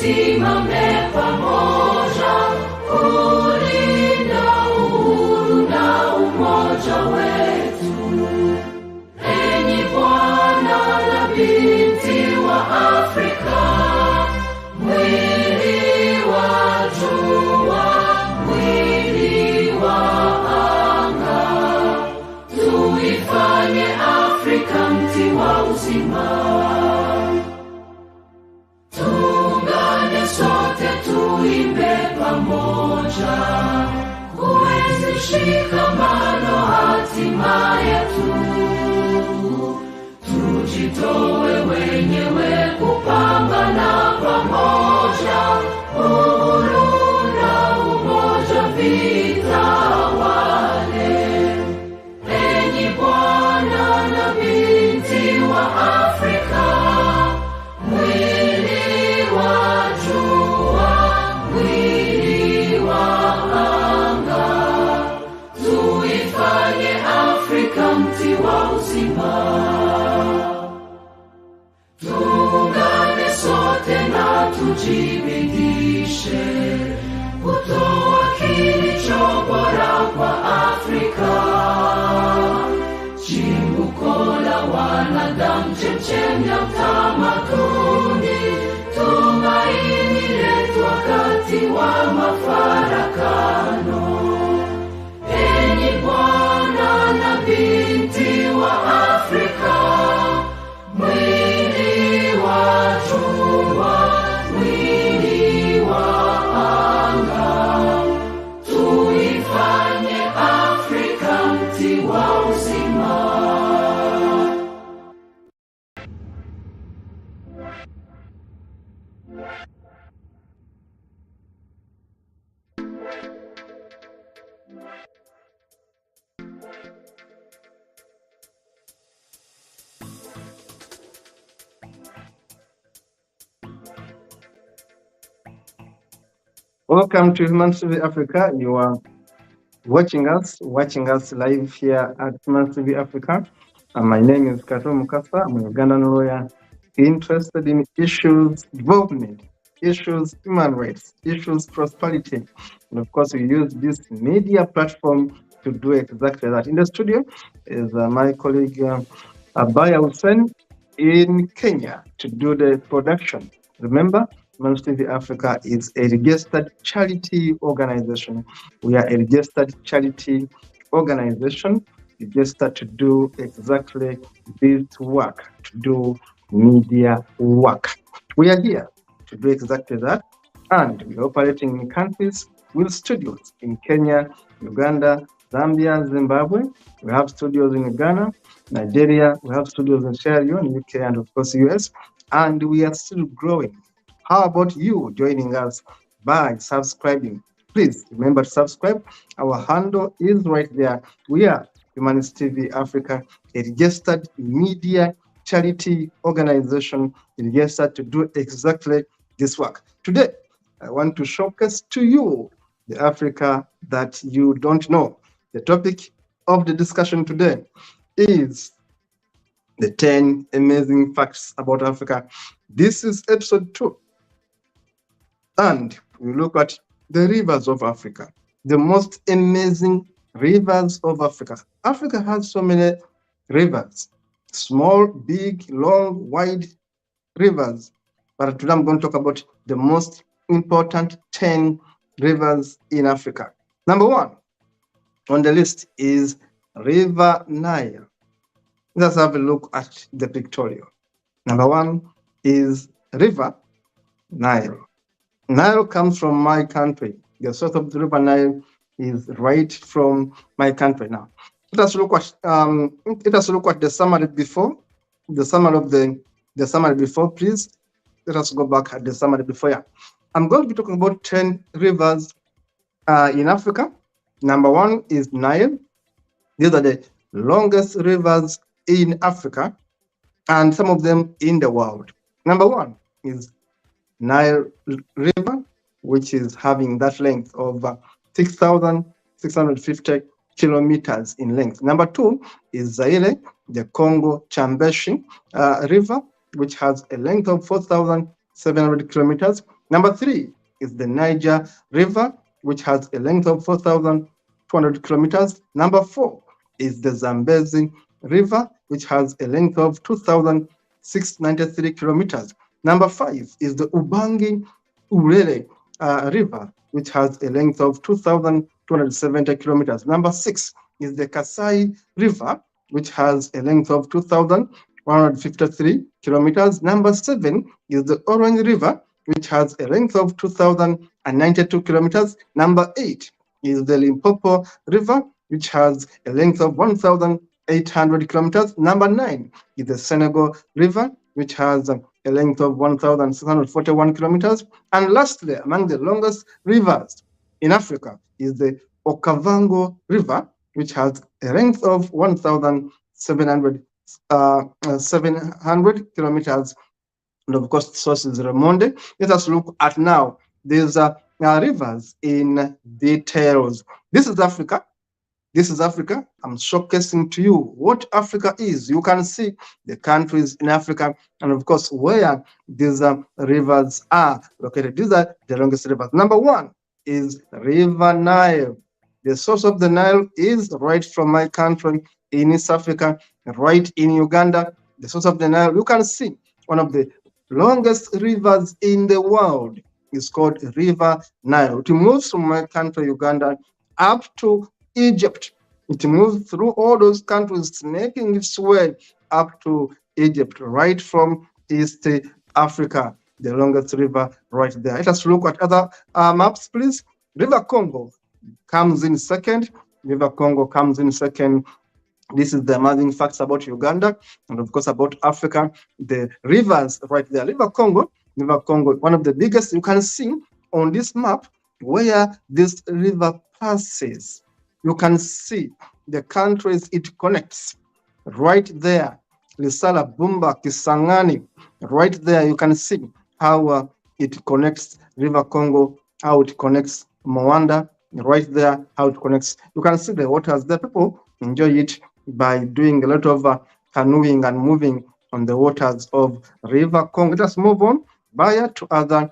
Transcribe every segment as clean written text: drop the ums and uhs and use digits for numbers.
tusimame pamoja kulinda uhuru na umoja wetu. Enyi Bwana na binti wa Afrika, mwili wa jua, mwili wa anga, tuifanye Afrika mti wa uzima. Tuungane sote tuimbe pamoja, kuenzi shikamano hatima yetu. Tujitoe wenyewe kupambana pamoja, uhuru na umoja vitawale. Enyi Bwana na binti wa Afrika, mwili wa jua, mwili wa anga, tuifanye Afrika mti wa uzima. Tuungane sote na tujibidishe kutoa kilicho bora kwa Afrika, chimbuko la wanadamu, chemchemi ya utamaduni, tumaini letu wakati wa mafarakano. Enyi Bwana na binti wa Afrika, mwili wa jua, mwili wa anga, tuifanye Afrika mti wa uzima. Welcome to Human TV Africa. You are watching us live here at Human TV Africa. And my name is Kato Mukasa. I'm a Ugandan lawyer interested in issues development, issues human rights, issues prosperity. And of course, we use this media platform to do exactly that. In the studio is my colleague Abaya Hussein in Kenya to do the production. Remember, Human TV Africa is a registered charity organization. We are a registered charity organization registered to do exactly this work, to do media work. We are here to do exactly that, and we are operating in countries with studios in Kenya, Uganda, Zambia, Zimbabwe. We have studios in Ghana, Nigeria. We have studios in Sierra Leone, UK, and of course US. And we are still growing. How about you joining us by subscribing? Please remember to subscribe. Our handle is right there. We are Humanist TV Africa, a registered media charity organization registered to do exactly this work. Today, I want to showcase to you the Africa that you don't know. The topic of the discussion today is the 10 amazing facts about Africa. This is episode 2. And we look at the rivers of Africa, the most amazing rivers of Africa. Africa has so many rivers, small, big, long, wide rivers. But today I'm going to talk about the most important 10 rivers in Africa. Number 1 on the list is River Nile. Let's have a look at the pictorial. Number 1 is River Nile. Nile comes from my country. The source of the River Nile is right from my country. Now, let us look at the summary before. The summary before, please. Let us go back at the summary before. Yeah, I'm going to be talking about 10 rivers in Africa. Number 1 is Nile. These are the longest rivers in Africa, and some of them in the world. Number 1 is Nile River, which is having that length of 6,650 kilometers in length. Number 2 is Zaire, the Congo Chambeshi River, which has a length of 4,700 kilometers. Number 3 is the Niger River, which has a length of 4,200 kilometers. Number 4 is the Zambezi River, which has a length of 2,693 kilometers. Number 5 is the Ubangi Urere River, which has a length of 2,270 kilometers. Number 6 is the Kasai River, which has a length of 2,153 kilometers. Number 7 is the Orange River, which has a length of 2,092 kilometers. Number 8 is the Limpopo River, which has a length of 1,800 kilometers. Number 9 is the Senegal River, which has a length of 1,641 kilometers. And lastly, among the longest rivers in Africa is the Okavango River, which has a length of 1,700 kilometers. And of course, the source is Remonde. Let us look at now these rivers in details. This is Africa. This is Africa. I'm showcasing to you what Africa is. You can see the countries in Africa and, of course, where these rivers are located. These are the longest rivers. Number 1 is River Nile. The source of the Nile is right from my country in East Africa, right in Uganda. The source of the Nile, you can see one of the longest rivers in the world is called River Nile. It moves from my country, Uganda, up to Egypt. It moves through all those countries, making its way up to Egypt, right from East Africa, the longest river right there. Let us look at other maps, please. River Congo comes in second. River Congo comes in second. This is the amazing facts about Uganda and, of course, about Africa. The rivers right there. River Congo, one of the biggest. You can see on this map where this river passes. You can see the countries it connects right there. Lisala, Bumba, Kisangani, right there. You can see how it connects River Congo, how it connects Moanda, right there, how it connects. You can see the waters there. People enjoy it by doing a lot of canoeing and moving on the waters of River Congo. Let us move on to other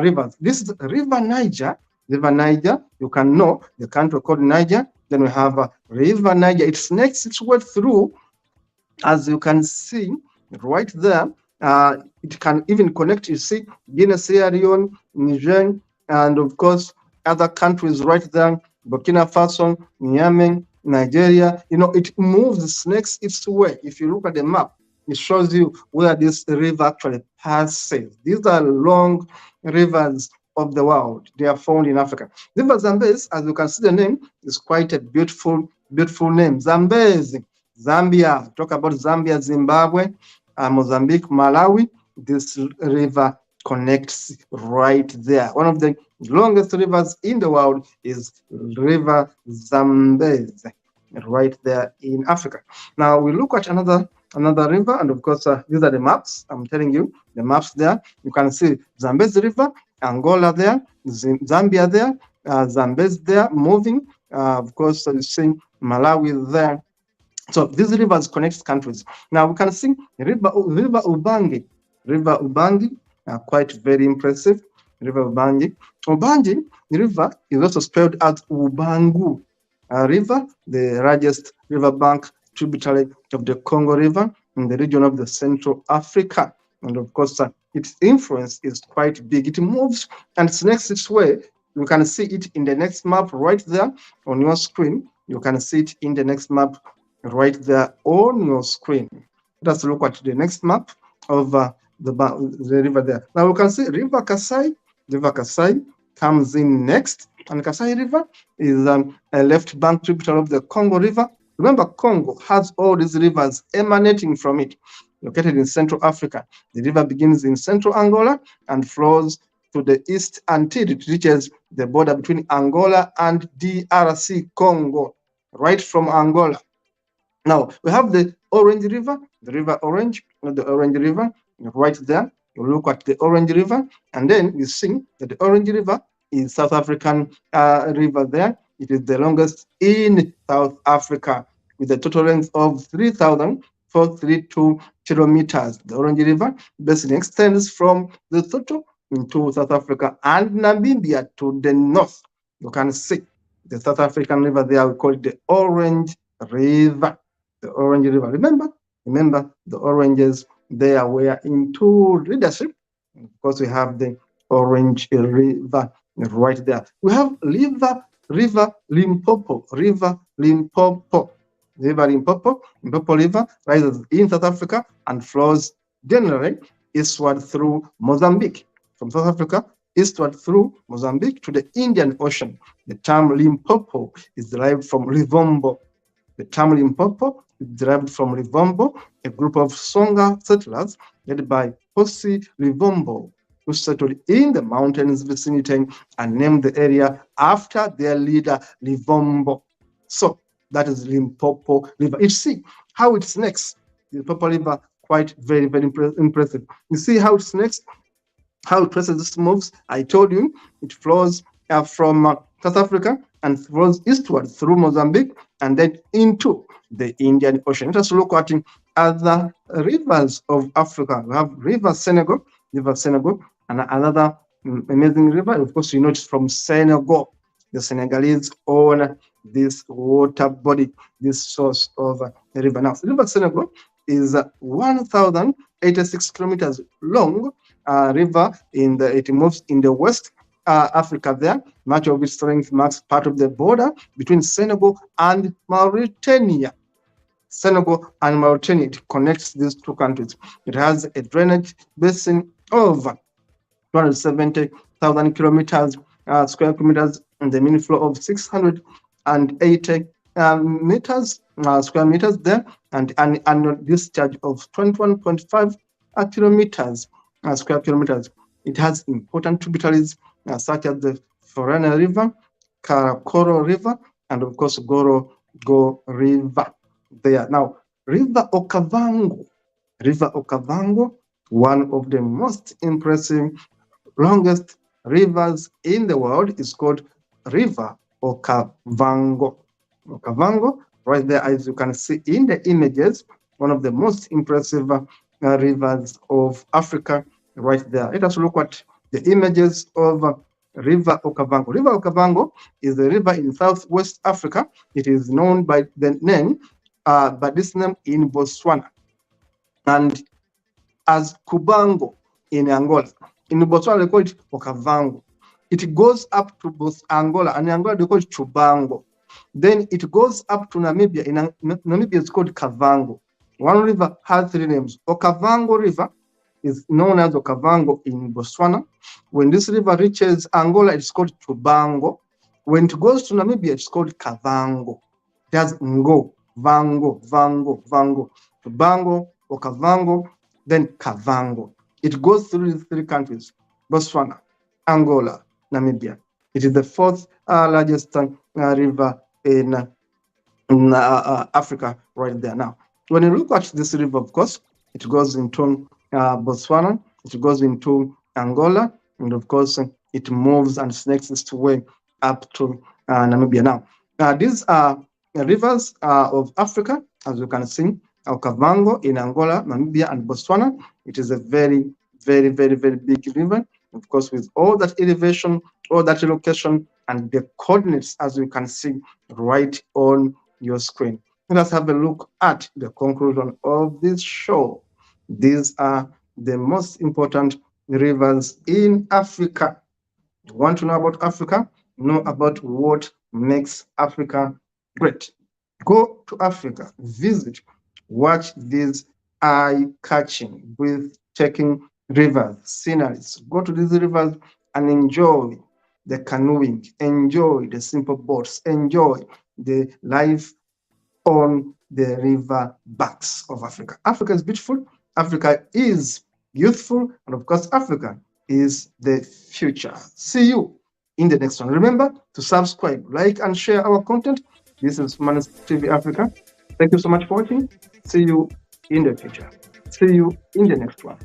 rivers. This is River Niger. River Niger, you can know the country called Niger. Then we have River Niger. It snakes its way through, as you can see right there. It can even connect, you see, Guinea, Sierra Leone, Niger, and of course other countries right there, Burkina Faso, Niamey, Nigeria. You know, it moves, snakes its way. If you look at the map, it shows you where this river actually passes. These are long rivers of the world. They are found in Africa. River Zambezi, as you can see, the name is quite a beautiful name. Zambezi, Zambia. Talk about Zambia, Zimbabwe, Mozambique, Malawi. This river connects right there. One of the longest rivers in the world is River Zambezi, right there in Africa. Now we look at another river, and of course these are the maps. I'm telling you the maps there. You can see Zambezi River, Angola there, Zambia there, Zambezi there, moving. Of course, you see Malawi there. So these rivers connect countries. Now we can see River Ubangi. River Ubangi, quite very impressive. River Ubangi. Ubangi River is also spelled as Ubangu River, the largest river bank tributary of the Congo River in the region of the Central Africa. And of course, its influence is quite big. It moves and snakes its way. You can see it in the next map right there on your screen. You can see it in the next map right there on your screen. Let us look at the next map of the river there. Now you can see River Kasai. River Kasai comes in next, and Kasai River is a left bank tributary of the Congo River. Remember, Congo has all these rivers emanating from it, located in Central Africa. The river begins in central Angola and flows to the east until it reaches the border between Angola and DRC Congo, right from Angola. Now, we have the Orange River, the River Orange, the Orange River, right there. You look at the Orange River, and then you see that the Orange River is South African river there. It is the longest in South Africa, with a total length of 3,432 kilometers. The Orange River basically extends from Lesotho into South Africa and Namibia to the north. You can see the South African river there. We call it the Orange River. The Orange River. Remember the oranges there were into leadership. Of course, we have the Orange River right there. We have River Limpopo. Limpopo River rises in South Africa and flows generally eastward through Mozambique. From South Africa eastward through Mozambique to the Indian Ocean. The term Limpopo is derived from Livombo. The term Limpopo is derived from Livombo, a group of Songa settlers led by Hosi Livombo, who settled in the mountains vicinity and named the area after their leader Livombo. So that is Limpopo River. You see how it snakes. The Limpopo River, quite very, very impressive. You see how it snakes, how it traces its moves. I told you it flows from South Africa and flows eastward through Mozambique and then into the Indian Ocean. Let us look at other rivers of Africa. We have River Senegal, and another amazing river. Of course, you know it's from Senegal. The Senegalese own this water body, this source of the river. Now, River Senegal is 1,086 kilometers long river. It moves in the West Africa there. Much of its length marks part of the border between Senegal and Mauritania. Senegal and Mauritania, it connects these two countries. It has a drainage basin of 270,000 square kilometers and the mean flow of 680 square meters there, and an annual discharge of 21.5 square kilometers. It has important tributaries such as the Forane River, Karakoro River, and of course Gorogo River there. Now, River Okavango, one of the most impressive, longest rivers in the world, is called River Okavango. Okavango, right there, as you can see in the images, one of the most impressive rivers of Africa, right there. Let us look at the images of River Okavango. River Okavango is a river in Southwest Africa. It is known by the name, in Botswana, and as Kubango in Angola. In Botswana, they call it Okavango. It goes up to both Angola, and in Angola they call it Chubango. Then it goes up to Namibia. In Namibia, it's called Kavango. One river has three names. Okavango River is known as Okavango in Botswana. When this river reaches Angola, it's called Chubango. When it goes to Namibia, it's called Kavango. It has Ngo, Vango, Chubango, Okavango, then Kavango. It goes through these three countries: Botswana, Angola, Namibia. It is the fourth largest river in Africa, right there. Now, when you look at this river, of course, it goes into Botswana, it goes into Angola, and of course, it moves and snakes its way up to Namibia. Now, these are rivers of Africa, as you can see. Okavango in Angola, Namibia, and Botswana. It is a very, very, very, very big river. Of course, with all that elevation, all that location, and the coordinates, as you can see right on your screen. Let us have a look at the conclusion of this show. These are the most important rivers in Africa. You want to know about Africa? Know about what makes Africa great. Go to Africa, visit, watch these eye-catching, breathtaking rivers, sceneries. Go to these rivers and enjoy the canoeing, enjoy the simple boats, enjoy the life on the river banks of Africa. Africa is beautiful, Africa is youthful, and of course, Africa is the future. See you in the next one. Remember to subscribe, like, and share our content. This is Humanist TV Africa. Thank you so much for watching. See you in the future. See you in the next one.